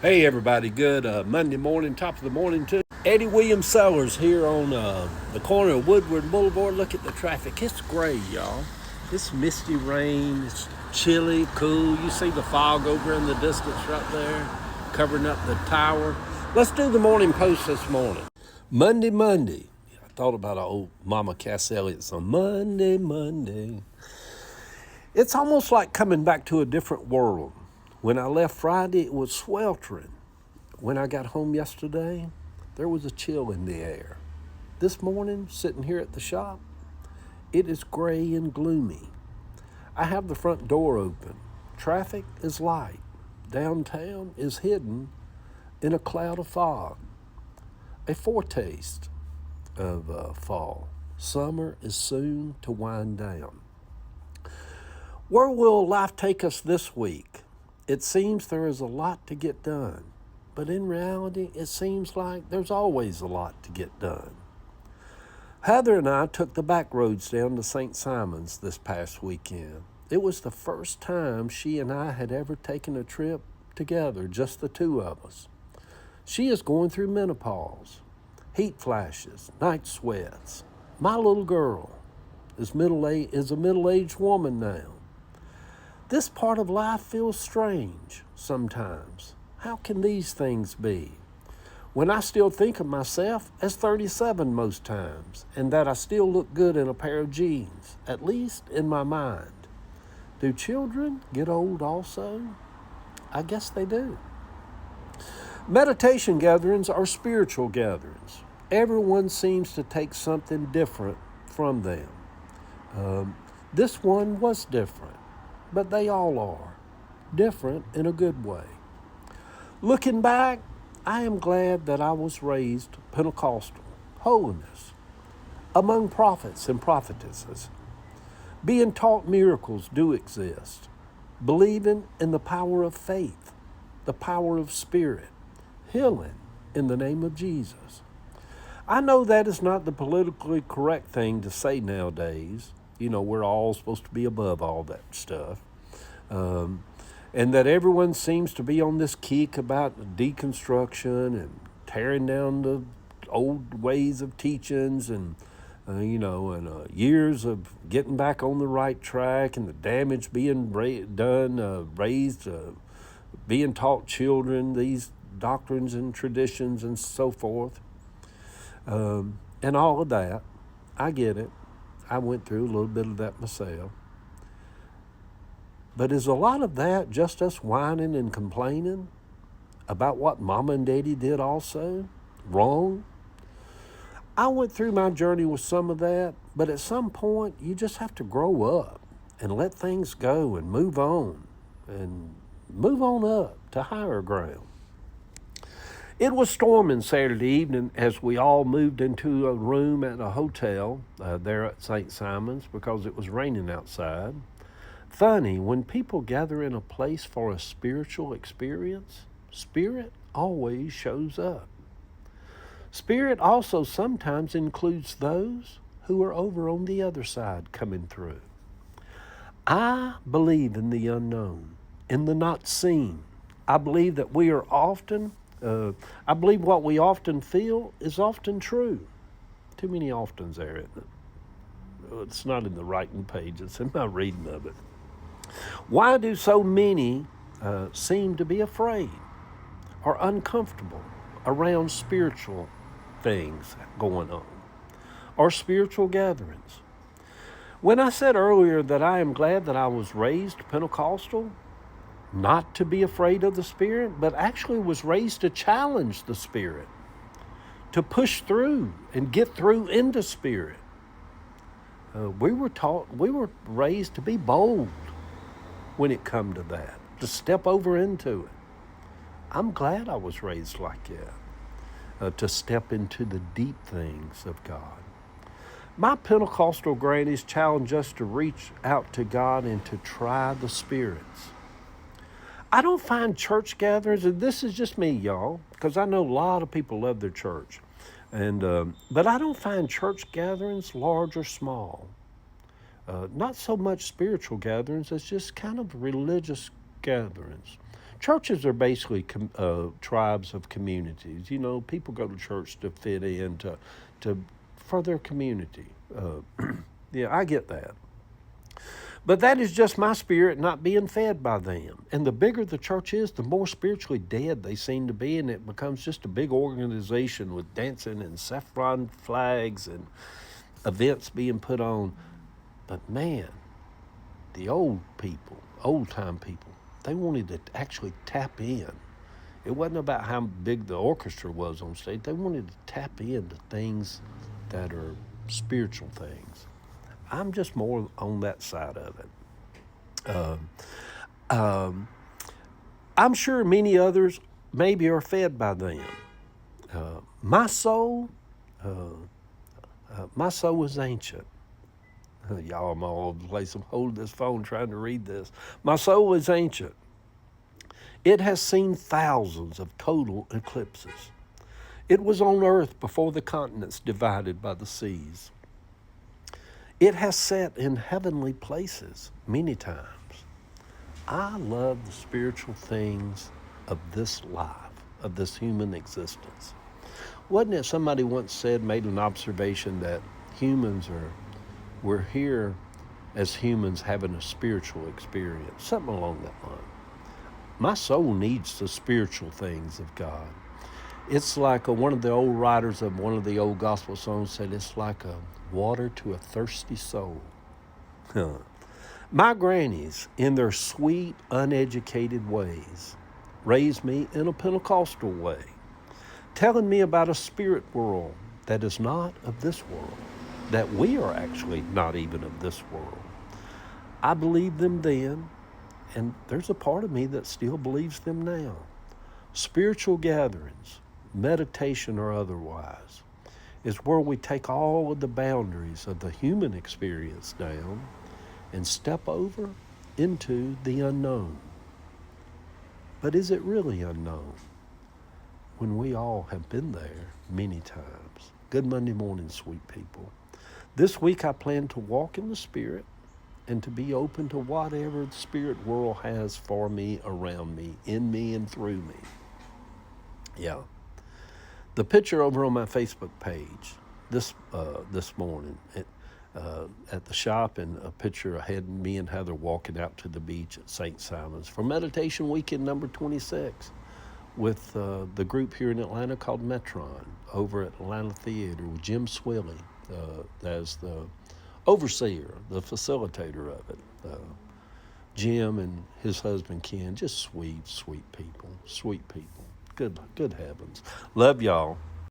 Hey everybody, good Monday morning, top of the morning too. Eddie Williams Sellers here on the corner of Woodward Boulevard. Look at the traffic. It's gray, y'all. It's misty rain. It's chilly, cool. You see the fog over in the distance right there, covering up the tower. Let's do the morning post this morning. Monday. I thought about an old Mama Cass Elliott song. Monday. It's almost like coming back to a different world. When I left Friday, it was sweltering. When I got home yesterday, there was a chill in the air. This morning, sitting here at the shop, it is gray and gloomy. I have the front door open. Traffic is light. Downtown is hidden in a cloud of fog. A foretaste of fall. Summer is soon to wind down. Where will life take us this week? It seems there is a lot to get done, but in reality, it seems like there's always a lot to get done. Heather and I took the back roads down to St. Simon's this past weekend. It was the first time she and I had ever taken a trip together, just the two of us. She is going through menopause, heat flashes, night sweats. My little girl is a middle-aged woman now. This part of life feels strange sometimes. How can these things be? When I still think of myself as 37 most times, and that I still look good in a pair of jeans, at least in my mind. Do children get old also? I guess they do. Meditation gatherings are spiritual gatherings. Everyone seems to take something different from them. This one was different. But they all are, different in a good way. Looking back, I am glad that I was raised Pentecostal, holiness, among prophets and prophetesses, being taught miracles do exist, believing in the power of faith, the power of spirit, healing in the name of Jesus. I know that is not the politically correct thing to say nowadays. You know, we're all supposed to be above all that stuff. And that everyone seems to be on this kick about deconstruction and tearing down the old ways of teachings and, years of getting back on the right track and the damage being being taught children these doctrines and traditions and so forth. And all of that. I get it. I went through a little bit of that myself. But is a lot of that just us whining and complaining about what Mama and Daddy did also wrong? I went through my journey with some of that, but at some point you just have to grow up and let things go and move on up to higher ground. It was storming Saturday evening as we all moved into a room at a hotel there at St. Simon's because it was raining outside. Funny, when people gather in a place for a spiritual experience, spirit always shows up. Spirit also sometimes includes those who are over on the other side coming through. I believe in the unknown, in the not seen. I believe that I believe what we often feel is often true. Too many oftens there, isn't it? It's not in the writing page, it's in my reading of it. Why do so many seem to be afraid or uncomfortable around spiritual things going on or spiritual gatherings? When I said earlier that I am glad that I was raised Pentecostal, not to be afraid of the Spirit, but actually was raised to challenge the Spirit, to push through and get through into Spirit. We were raised to be bold when it come to that, to step over into it. I'm glad I was raised like that, to step into the deep things of God. My Pentecostal grannies challenge us to reach out to God and to try the spirits. I don't find church gatherings, and this is just me, y'all, because I know a lot of people love their church, but I don't find church gatherings large or small. Not so much spiritual gatherings as just kind of religious gatherings Churches are basically tribes of communities. You know, people go to church to fit in, for their community. Yeah, I get that. But that is just my spirit not being fed by them. And the bigger the church is, the more spiritually dead they seem to be, and it becomes just a big organization with dancing and saffron flags and events being put on. But man, the old people, old time people, they wanted to actually tap in. It wasn't about how big the orchestra was on stage. They wanted to tap into things that are spiritual things. I'm just more on that side of it. I'm sure many others maybe are fed by them. My soul is ancient. Y'all, I'm all over the place. I'm holding this phone trying to read this. My soul is ancient. It has seen thousands of total eclipses. It was on earth before the continents divided by the seas. It has sat in heavenly places many times. I love the spiritual things of this life, of this human existence. Wasn't it somebody once said, made an observation that we're here as humans having a spiritual experience, something along that line. My soul needs the spiritual things of God. It's like one of the old writers of one of the old gospel songs said, it's like a water to a thirsty soul. My grannies, in their sweet, uneducated ways, raised me in a Pentecostal way, telling me about a spirit world that is not of this world, that we are actually not even of this world. I believed them then, and there's a part of me that still believes them now. Spiritual gatherings, meditation or otherwise, is where we take all of the boundaries of the human experience down and step over into the unknown. But is it really unknown when we all have been there many times? Good Monday morning, sweet people. This week I plan to walk in the Spirit and to be open to whatever the spirit world has for me, around me, in me, and through me. Yeah. The picture over on my Facebook page this morning at the shop, and a picture I had me and Heather walking out to the beach at St. Simon's for Meditation Weekend number 26 with the group here in Atlanta called Metron over at Atlanta Theater with Jim Swilly as the overseer, the facilitator of it. Jim and his husband Ken, just sweet, sweet people. Good heavens. Love y'all.